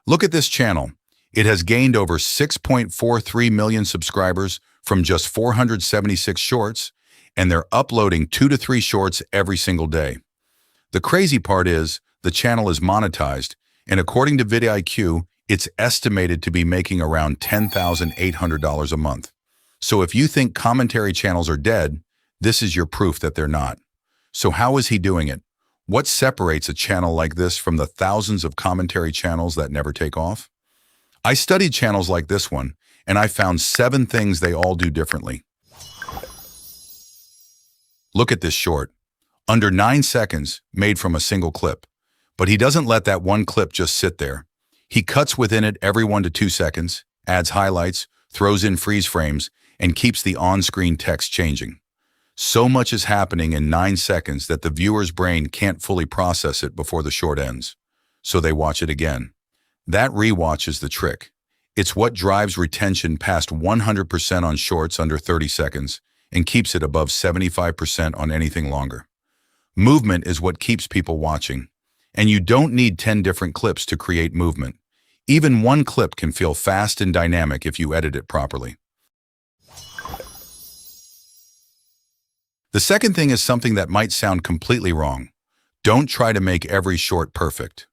Look at this channel. It has gained over 6.43 million subscribers from just 476 shorts, and they're uploading 2 to 3 shorts every single day. The crazy part is, the channel is monetized, and according to vidIQ, it's estimated to be making around $10,800 a month. So if you think commentary channels are dead, this is your proof that they're not. So how is he doing it? What separates a channel like this from the thousands of commentary channels that never take off? I studied channels like this one, and I found 7 things they all do differently. Look at this short. Under 9 seconds, made from a single clip. But he doesn't let that one clip just sit there. He cuts within it every 1 to 2 seconds, adds highlights, throws in freeze frames, and keeps the on-screen text changing. So much is happening in 9 seconds that the viewer's brain can't fully process it before the short ends. So they watch it again. That rewatch is the trick. It's what drives retention past 100% on shorts under 30 seconds and keeps it above 75% on anything longer. Movement is what keeps people watching. And you don't need 10 different clips to create movement. Even one clip can feel fast and dynamic if you edit it properly. The second thing is something that might sound completely wrong. Don't try to make every short perfect.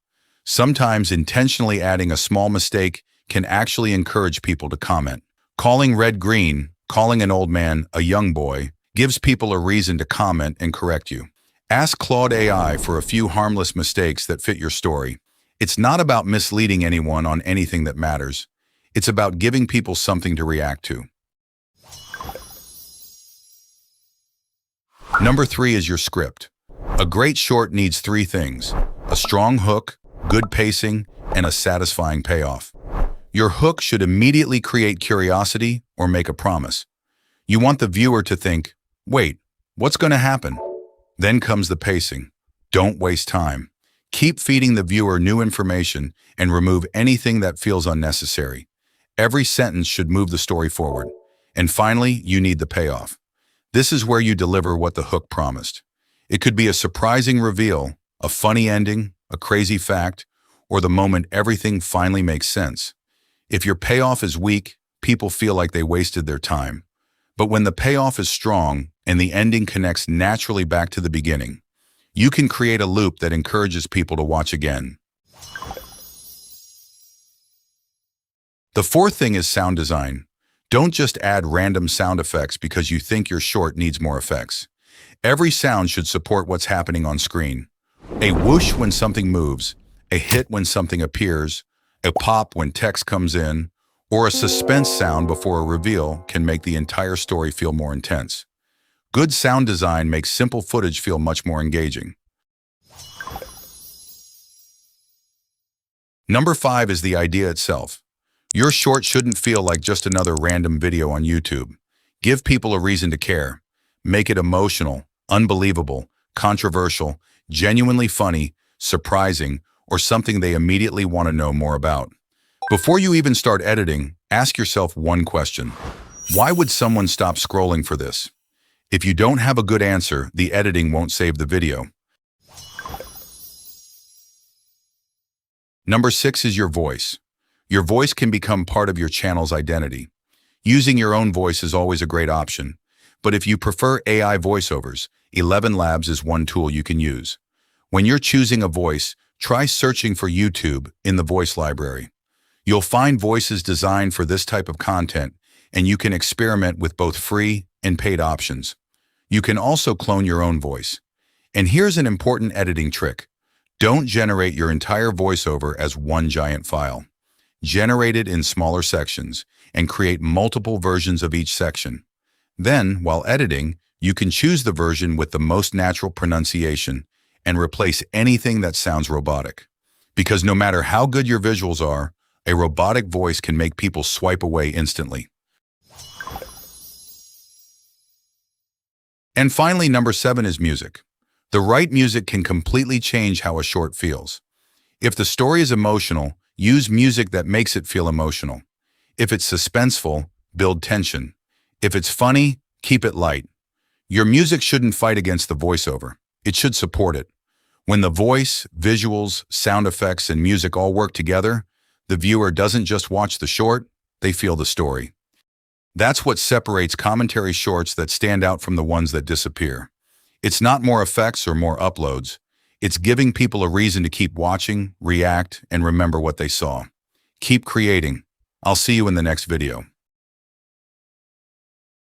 Sometimes intentionally adding a small mistake can actually encourage people to comment. Calling red green, calling an old man a young boy, gives people a reason to comment and correct you. Ask Claude AI for a few harmless mistakes that fit your story. It's not about misleading anyone on anything that matters. It's about giving people something to react to. Number 3 is your script. A great short needs 3 things: a strong hook, good pacing, and a satisfying payoff. Your hook should immediately create curiosity or make a promise. You want the viewer to think, wait, what's going to happen? Then comes the pacing. Don't waste time. Keep feeding the viewer new information and remove anything that feels unnecessary. Every sentence should move the story forward. And finally, you need the payoff. This is where you deliver what the hook promised. It could be a surprising reveal, a funny ending, a crazy fact, or the moment everything finally makes sense. If your payoff is weak, people feel like they wasted their time. But when the payoff is strong and the ending connects naturally back to the beginning, you can create a loop that encourages people to watch again. The fourth thing is sound design. Don't just add random sound effects because you think your short needs more effects. Every sound should support what's happening on screen. A whoosh when something moves, a hit when something appears, a pop when text comes in, or a suspense sound before a reveal can make the entire story feel more intense. Good sound design makes simple footage feel much more engaging. Number 5 is the idea itself. Your short shouldn't feel like just another random video on YouTube. Give people a reason to care. Make it emotional, unbelievable, controversial, genuinely funny, surprising, or something they immediately want to know more about. Before you even start editing, ask yourself one question. Why would someone stop scrolling for this? If you don't have a good answer, the editing won't save the video. Number 6 is your voice. Your voice can become part of your channel's identity. Using your own voice is always a great option, but if you prefer AI voiceovers, 11 Labs is one tool you can use. When you're choosing a voice, try searching for YouTube in the voice library. You'll find voices designed for this type of content, and you can experiment with both free and paid options. You can also clone your own voice. And here's an important editing trick. Don't generate your entire voiceover as one giant file. Generate it in smaller sections and create multiple versions of each section. Then, while editing, you can choose the version with the most natural pronunciation and replace anything that sounds robotic. Because no matter how good your visuals are, a robotic voice can make people swipe away instantly. And finally, number 7 is music. The right music can completely change how a short feels. If the story is emotional, use music that makes it feel emotional. If it's suspenseful, build tension. If it's funny, keep it light. Your music shouldn't fight against the voiceover. It should support it. When the voice, visuals, sound effects, and music all work together, The viewer doesn't just watch the short, they feel the story. That's what separates commentary shorts that stand out from the ones that disappear. It's not more effects or more uploads. It's giving people a reason to keep watching, react, and remember what they saw. Keep creating. I'll see you in the next video.